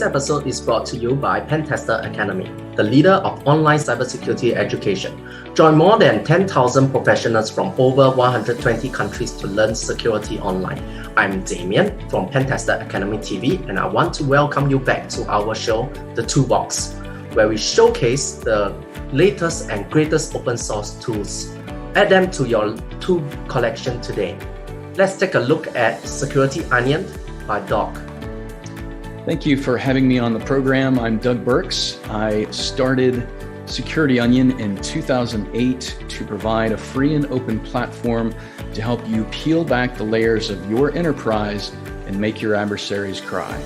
episode is brought to you by Pentester Academy, the leader of online cybersecurity education. Join more than 10,000 professionals from over 120 countries to learn security online. I'm Damien from Pentester Academy TV, and I want to welcome you back to our show, The ToolBox, where we showcase the latest and greatest open source tools. Add them to your tool collection today. Let's take a look at Security Onion by Doug. Thank you for having me on the program. I'm Doug Burks. I started Security Onion in 2008 to provide a free and open platform to help you peel back the layers of your enterprise and make your adversaries cry.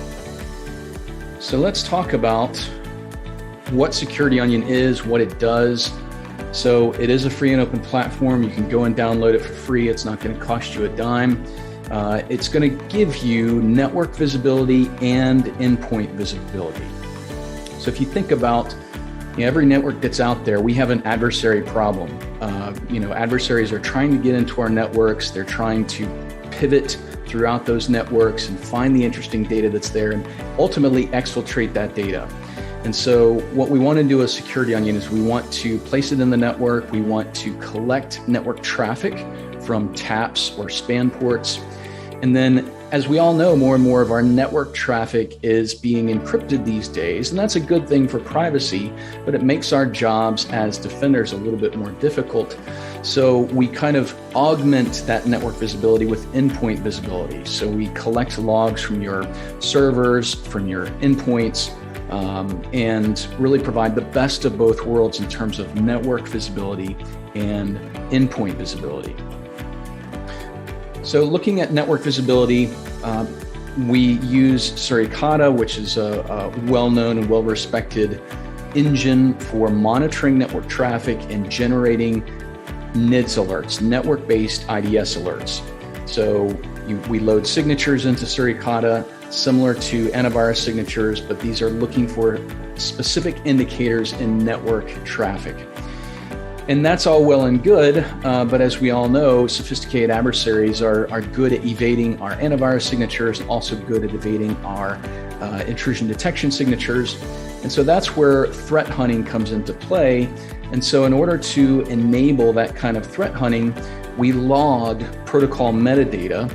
So let's talk about what Security Onion is, what it does. So it is a free and open platform. You can go and download it for free. It's not going to cost you a dime. It's going to give you network visibility and endpoint visibility. So if you think about every network that's out there, we have an adversary problem. Adversaries are trying to get into our networks. They're trying to pivot throughout those networks and find the interesting data that's there and ultimately exfiltrate that data. And so what we want to do as Security Onion is we want to place it in the network. We want to collect network traffic from taps or span ports. And then, as we all know, more and more of our network traffic is being encrypted these days. And that's a good thing for privacy, but it makes our jobs as defenders a little bit more difficult. So we kind of augment that network visibility with endpoint visibility. So we collect logs from your servers, from your endpoints, and really provide the best of both worlds in terms of network visibility and endpoint visibility. So looking at network visibility, we use Suricata, which is a well-known and well-respected engine for monitoring network traffic and generating NIDS alerts, network-based IDS alerts. So we load signatures into Suricata, similar to antivirus signatures, but these are looking for specific indicators in network traffic. And that's all well and good, but as we all know, sophisticated adversaries are good at evading our antivirus signatures, also good at evading our intrusion detection signatures. And so that's where threat hunting comes into play. And so in order to enable that kind of threat hunting, we log protocol metadata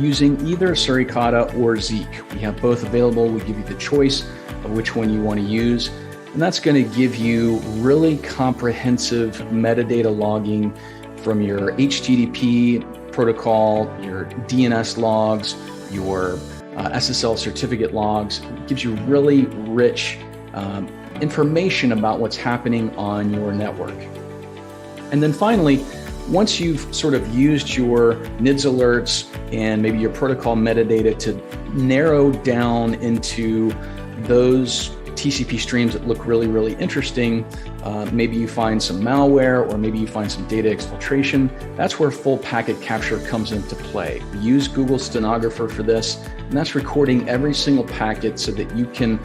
using either Suricata or Zeek. We have both available. We give you the choice of which one you want to use. And that's going to give you really comprehensive metadata logging from your HTTP protocol, your DNS logs, your SSL certificate logs. It gives you really rich information about what's happening on your network. And then finally, once you've sort of used your NIDS alerts and maybe your protocol metadata to narrow down into those TCP streams that look really, really interesting, maybe you find some malware or maybe you find some data exfiltration, that's where full packet capture comes into play. We use Google Stenographer for this, and that's recording every single packet so that you can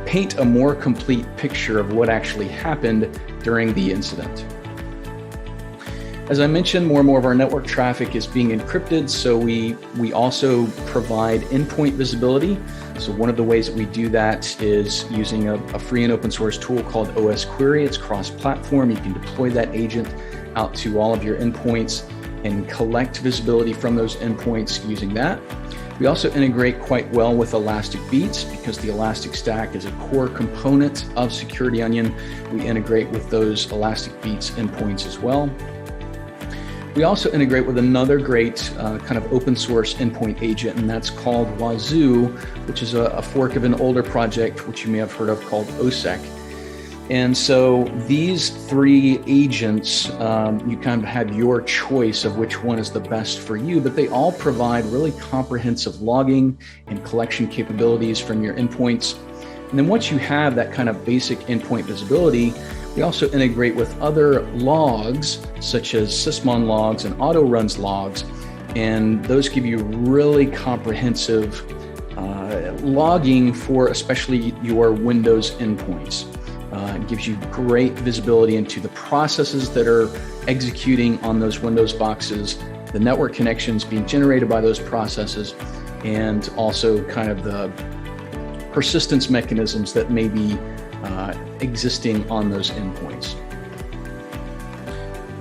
paint a more complete picture of what actually happened during the incident. As I mentioned, more and more of our network traffic is being encrypted, so we also provide endpoint visibility. So one of the ways that we do that is using a free and open source tool called OS Query. It's cross-platform. You can deploy that agent out to all of your endpoints and collect visibility from those endpoints using that. We also integrate quite well with Elastic Beats because the Elastic Stack is a core component of Security Onion. We integrate with those Elastic Beats endpoints as well. We also integrate with another great kind of open source endpoint agent, and that's called Wazuh, which is a fork of an older project, which you may have heard of, called OSEC. And so these three agents, you kind of have your choice of which one is the best for you, but they all provide really comprehensive logging and collection capabilities from your endpoints. And then once you have that kind of basic endpoint visibility, we also integrate with other logs, such as sysmon logs and autoruns logs, and those give you really comprehensive logging for especially your Windows endpoints. It gives you great visibility into the processes that are executing on those Windows boxes, the network connections being generated by those processes, and also kind of the persistence mechanisms that may be existing on those endpoints.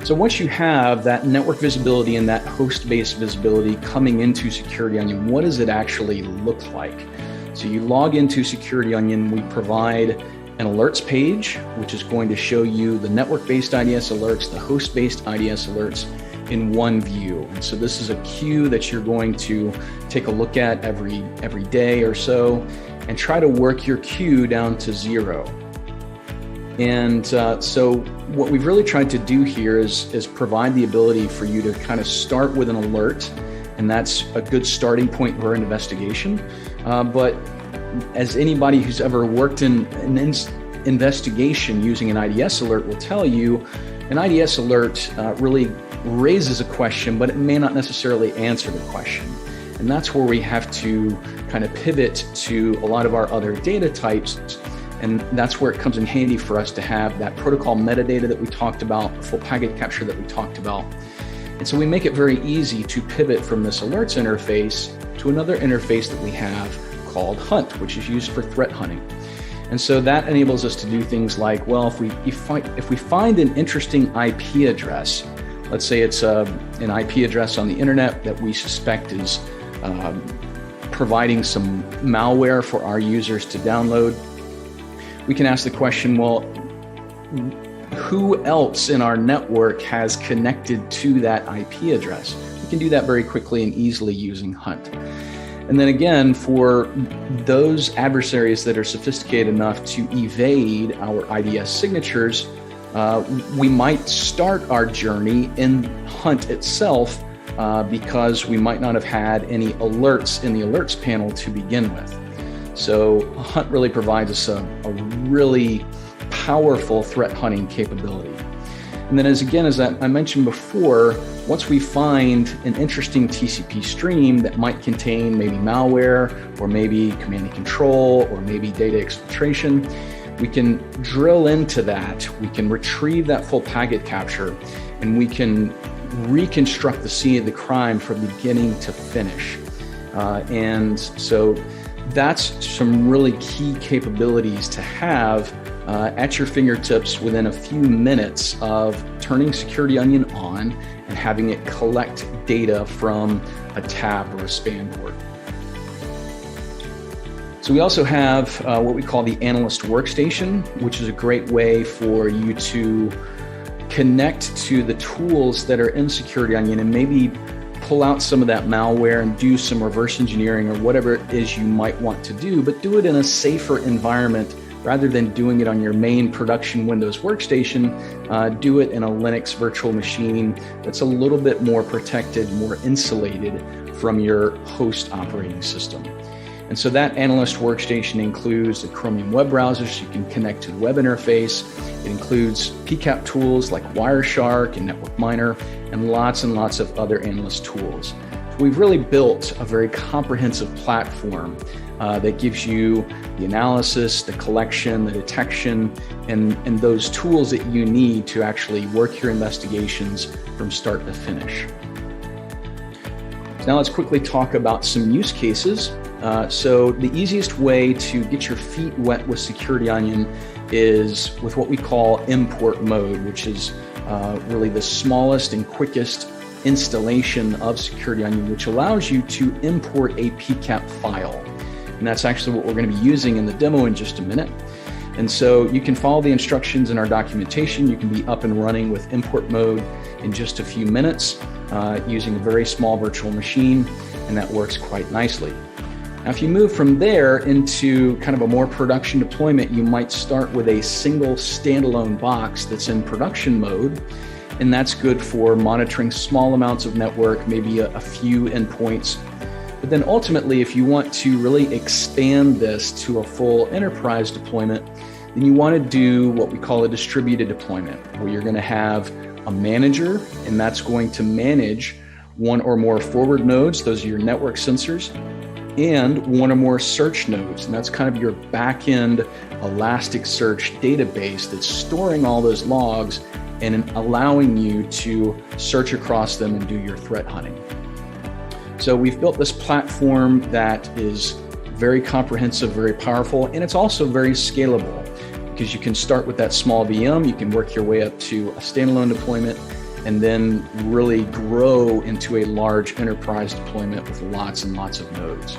So once you have that network visibility and that host-based visibility coming into SecurityOnion, what does it actually look like? So you log into SecurityOnion, we provide an alerts page, which is going to show you the network-based IDS alerts, the host-based IDS alerts in one view. And so this is a queue that you're going to take a look at every day or so and try to work your queue down to 0. And so what we've really tried to do here is provide the ability for you to kind of start with an alert, and that's a good starting point for an investigation. But as anybody who's ever worked in an investigation using an IDS alert will tell you, an IDS alert really raises a question, but it may not necessarily answer the question. And that's where we have to kind of pivot to a lot of our other data types. And that's where it comes in handy for us to have that protocol metadata that we talked about, full packet capture that we talked about. And so we make it very easy to pivot from this alerts interface to another interface that we have called Hunt, which is used for threat hunting. And so that enables us to do things like, well, if we find an interesting IP address, let's say it's an IP address on the internet that we suspect is providing some malware for our users to download, we can ask the question, well, who else in our network has connected to that IP address? We can do that very quickly and easily using Hunt. And then again, for those adversaries that are sophisticated enough to evade our IDS signatures, we might start our journey in Hunt itself because we might not have had any alerts in the alerts panel to begin with. So Hunt really provides us a really powerful threat hunting capability. And then as I mentioned before, once we find an interesting TCP stream that might contain maybe malware or maybe command and control or maybe data exfiltration, we can drill into that, we can retrieve that full packet capture, and we can reconstruct the scene of the crime from beginning to finish. And so that's some really key capabilities to have at your fingertips within a few minutes of turning SecurityOnion on and having it collect data from a tab or a span board. So we also have what we call the Analyst workstation, which is a great way for you to connect to the tools that are in SecurityOnion and maybe pull out some of that malware and do some reverse engineering or whatever it is you might want to do, but do it in a safer environment rather than doing it on your main production Windows workstation. Do it in a Linux virtual machine that's a little bit more protected, more insulated from your host operating system. And so that Analyst workstation includes the Chromium web browser, so you can connect to the web interface. It includes PCAP tools like Wireshark and NetworkMiner, and lots of other Analyst tools. So we've really built a very comprehensive platform that gives you the analysis, the collection, the detection, and those tools that you need to actually work your investigations from start to finish. So now let's quickly talk about some use cases. So the easiest way to get your feet wet with SecurityOnion is with what we call import mode, which is really the smallest and quickest installation of SecurityOnion, which allows you to import a PCAP file. And that's actually what we're going to be using in the demo in just a minute. And so you can follow the instructions in our documentation. You can be up and running with import mode in just a few minutes using a very small virtual machine, and that works quite nicely. Now, if you move from there into kind of a more production deployment, you might start with a single standalone box that's in production mode, and that's good for monitoring small amounts of network, maybe a few endpoints. But then ultimately, if you want to really expand this to a full enterprise deployment, then you want to do what we call a distributed deployment, where you're going to have a manager, and that's going to manage one or more forward nodes, those are your network sensors, and one or more search nodes. And that's kind of your back-end Elasticsearch database that's storing all those logs and allowing you to search across them and do your threat hunting. So we've built this platform that is very comprehensive, very powerful, and it's also very scalable because you can start with that small VM, you can work your way up to a standalone deployment, and then really grow into a large enterprise deployment with lots and lots of nodes.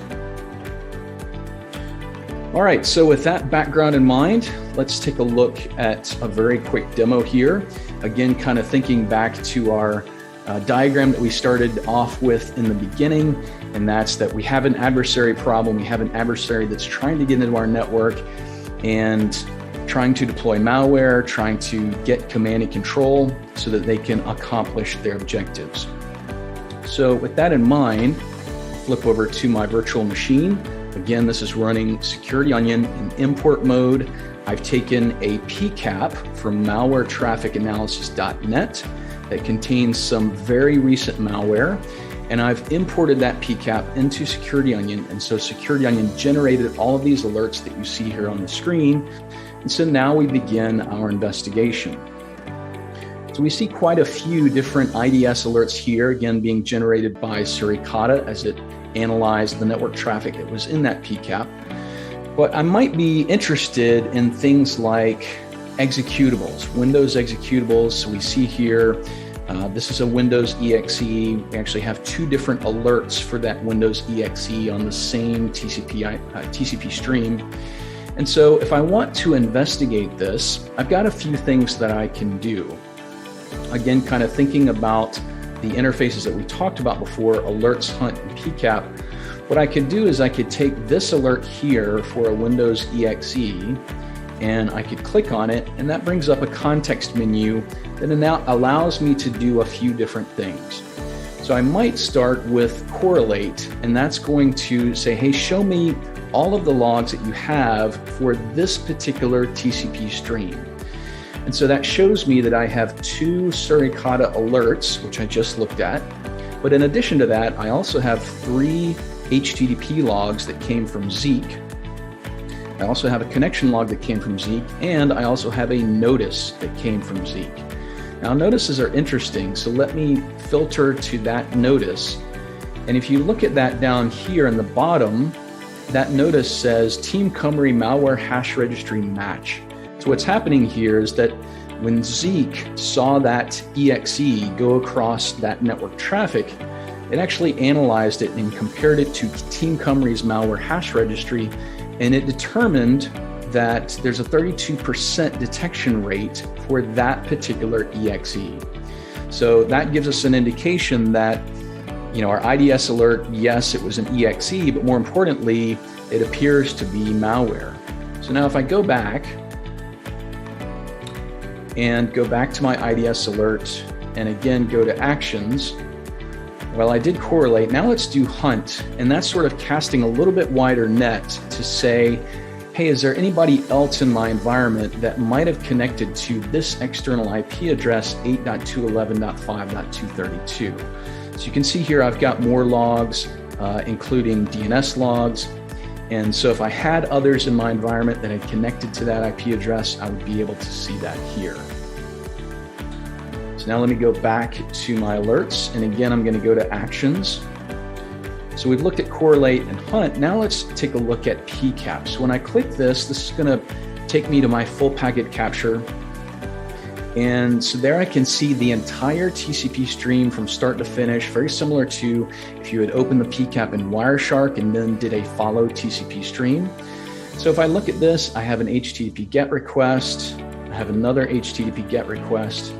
All right, so with that background in mind, let's take a look at a very quick demo here. Again, kind of thinking back to our diagram that we started off with in the beginning, and that's that we have an adversary problem. We have an adversary that's trying to get into our network and trying to deploy malware, trying to get command and control so that they can accomplish their objectives. So with that in mind, flip over to my virtual machine. Again, this is running Security Onion in import mode. I've taken a PCAP from malwaretrafficanalysis.net that contains some very recent malware, and I've imported that PCAP into Security Onion. And so Security Onion generated all of these alerts that you see here on the screen. And so now we begin our investigation. So we see quite a few different IDS alerts here, again, being generated by Suricata as it analyzed the network traffic that was in that PCAP. But I might be interested in things like executables, Windows executables. So we see here, this is a Windows exe. We actually have two different alerts for that Windows exe on the same TCP stream. And so if I want to investigate this, I've got a few things that I can do. Again, kind of thinking about the interfaces that we talked about before, alerts, hunt, and PCAP. What I could do is I could take this alert here for a Windows exe, and I could click on it, and that brings up a context menu that now allows me to do a few different things. So I might start with correlate, and that's going to say, hey, show me all of the logs that you have for this particular TCP stream. And so that shows me that I have two Suricata alerts, which I just looked at. But in addition to that, I also have 3 HTTP logs that came from Zeek. I also have a connection log that came from Zeek, and I also have a notice that came from Zeek. Now, notices are interesting, so let me filter to that notice. And if you look at that down here in the bottom, that notice says Team Cumry malware hash registry match. So what's happening here is that when Zeek saw that exe go across that network traffic, it actually analyzed it and compared it to Team Cumry's malware hash registry, and it determined that there's a 32% detection rate for that particular exe. So that gives us an indication that, you know, our IDS alert, yes, it was an exe, but more importantly, it appears to be malware. So now if I go back to my IDS alert, and again, go to actions, well, I did correlate. Now let's do hunt. And that's sort of casting a little bit wider net to say, hey, is there anybody else in my environment that might have connected to this external IP address 8.2.11.5.232? So you can see here, I've got more logs, including DNS logs. And so if I had others in my environment that had connected to that IP address, I would be able to see that here. So now let me go back to my alerts. And again, I'm going to go to actions. So we've looked at correlate and hunt. Now let's take a look at PCAP. So when I click this is going to take me to my full packet capture. And so there I can see the entire TCP stream from start to finish, very similar to if you had opened the PCAP in Wireshark and then did a follow TCP stream. So if I look at this, I have an HTTP GET request, I have another HTTP GET request,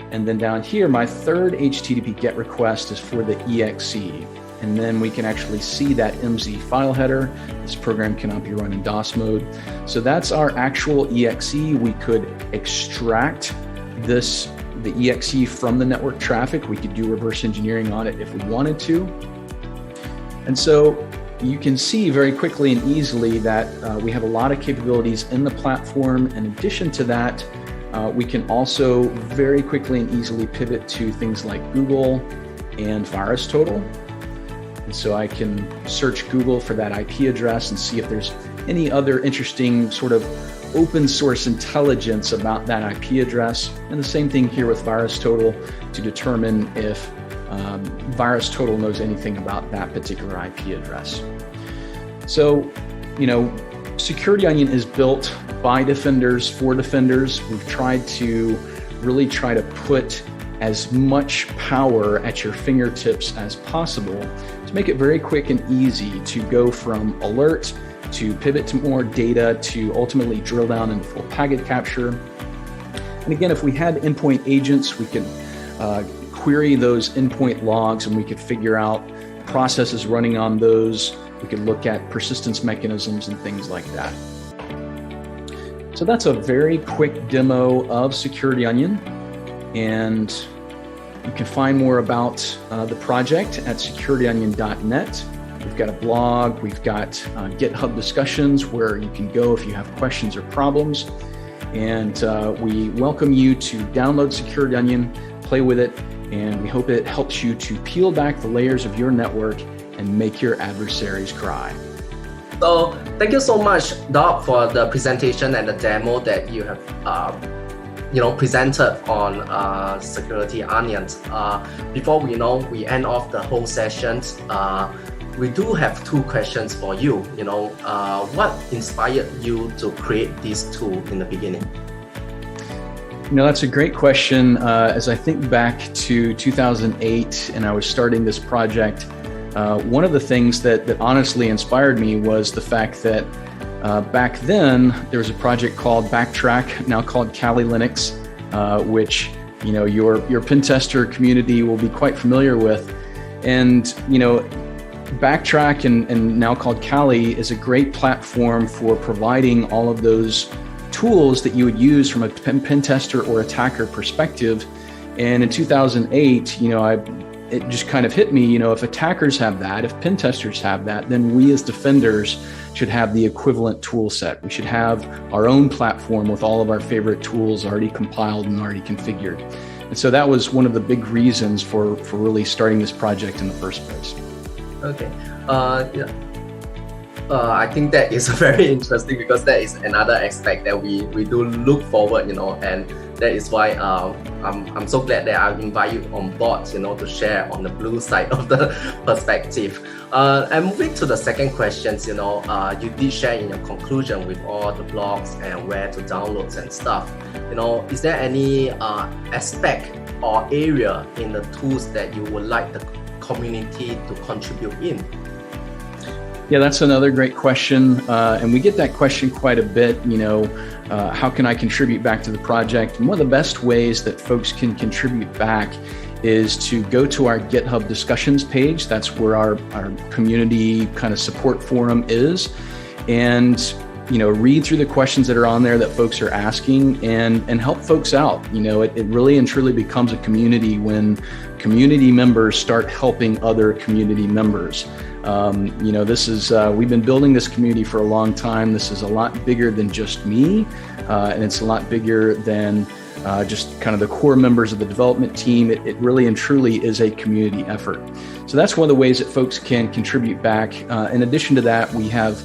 and then down here, my third HTTP GET request is for the exe. And then we can actually see that MZ file header. This program cannot be run in DOS mode. So that's our actual exe. We could extract the exe from the network traffic. We could do reverse engineering on it if we wanted to. And so you can see very quickly and easily that we have a lot of capabilities in the platform. In addition to that, we can also very quickly and easily pivot to things like Google and VirusTotal. And so I can search Google for that IP address and see if there's any other interesting sort of open source intelligence about that IP address. And the same thing here with VirusTotal to determine if VirusTotal knows anything about that particular IP address. So, Security Onion is built by defenders for defenders. We've tried to really put as much power at your fingertips as possible to make it very quick and easy to go from alert to pivot to more data to ultimately drill down into full packet capture. And again, if we had endpoint agents, we could query those endpoint logs and we could figure out processes running on those. We could look at persistence mechanisms and things like that. So that's a very quick demo of Security Onion, and you can find more about the project at securityonion.net. We've got a blog, we've got GitHub discussions where you can go if you have questions or problems, and we welcome you to download Security Onion, play with it, and we hope it helps you to peel back the layers of your network and make your adversaries cry. So thank you so much, Doug, for the presentation and the demo that you have presented on Security Onion. Before we end off the whole session, we do have two questions for you. What inspired you to create this tool in the beginning? That's a great question. As I think back to 2008 and I was starting this project, one of the things that honestly inspired me was the fact that back then there was a project called Backtrack, now called Kali Linux, which your Pentester community will be quite familiar with. And Backtrack and now called Kali is a great platform for providing all of those tools that you would use from a pen tester or attacker perspective. And in 2008, it just kind of hit me, if attackers have that, if pen testers have that, then we as defenders should have the equivalent tool set. We should have our own platform with all of our favorite tools already compiled and already configured. And so that was one of the big reasons for really starting this project in the first place. Okay. I think that is very interesting because that is another aspect that we do look forward, and that is why I'm so glad that I invite you on board, to share on the blue side of the perspective. And moving to the second question, you did share in your conclusion with all the blogs and where to download and stuff. Is there any aspect or area in the tools that you would like the community to contribute in? Yeah, that's another great question. And we get that question quite a bit, how can I contribute back to the project? And one of the best ways that folks can contribute back is to go to our GitHub discussions page. That's where our community kind of support forum is. And, read through the questions that are on there that folks are asking and help folks out. It really and truly becomes a community when community members start helping other community members. This is, we've been building this community for a long time. This is a lot bigger than just me, and it's a lot bigger than just kind of the core members of the development team. It really and truly is a community effort. So that's one of the ways that folks can contribute back. In addition to that, we have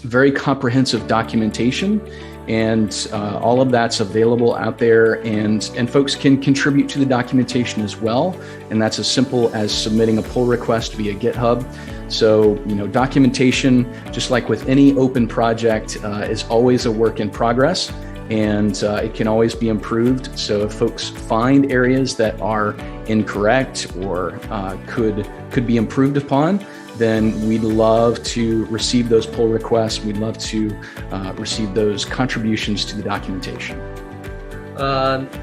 very comprehensive documentation, and all of that's available out there, and folks can contribute to the documentation as well. And that's as simple as submitting a pull request via GitHub. So, documentation, just like with any open project, is always a work in progress, and it can always be improved. So if folks find areas that are incorrect or could be improved upon, then we'd love to receive those pull requests. We'd love to receive those contributions to the documentation.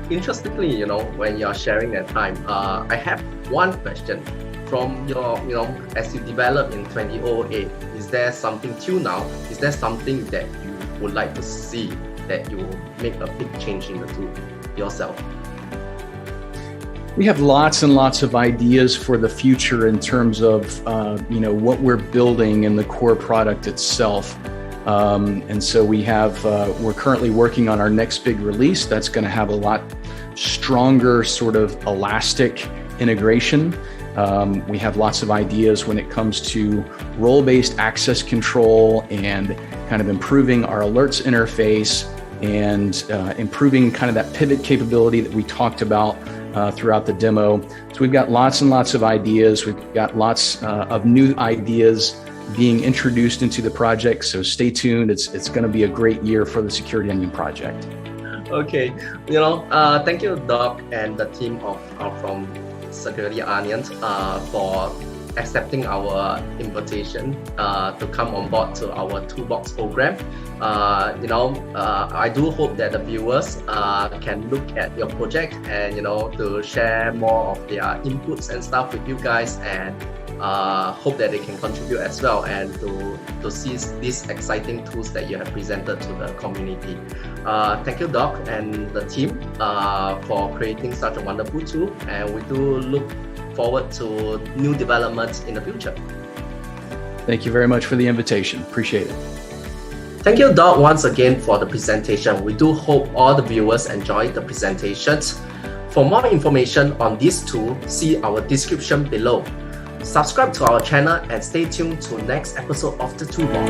Interestingly, when you're sharing that time, I have one question. From your, as you developed in 2008, is there something till now? Is there something that you would like to see that you will make a big change in the tool yourself? We have lots and lots of ideas for the future in terms of what we're building in the core product itself. And so we're currently working on our next big release that's going to have a lot stronger sort of elastic integration. We have lots of ideas when it comes to role-based access control and kind of improving our alerts interface and improving kind of that pivot capability that we talked about throughout the demo. So we've got lots and lots of ideas. We've got lots of new ideas being introduced into the project. So stay tuned. It's going to be a great year for the Security Onion project. Okay, thank you, Doug, and the team from Security Onion for accepting our invitation to come on board to our ToolBox program. I do hope that the viewers can look at your project and to share more of their inputs and stuff with you guys, and hope that they can contribute as well, and to see these exciting tools that you have presented to the community. Thank you, Doc, and the team for creating such a wonderful tool, and we do look forward to new developments in the future. Thank you very much for the invitation. Appreciate it. Thank you, Doc, once again for the presentation. We do hope all the viewers enjoyed the presentations. For more information on this tool, see our description below. Subscribe to our channel and stay tuned to next episode of the ToolBox.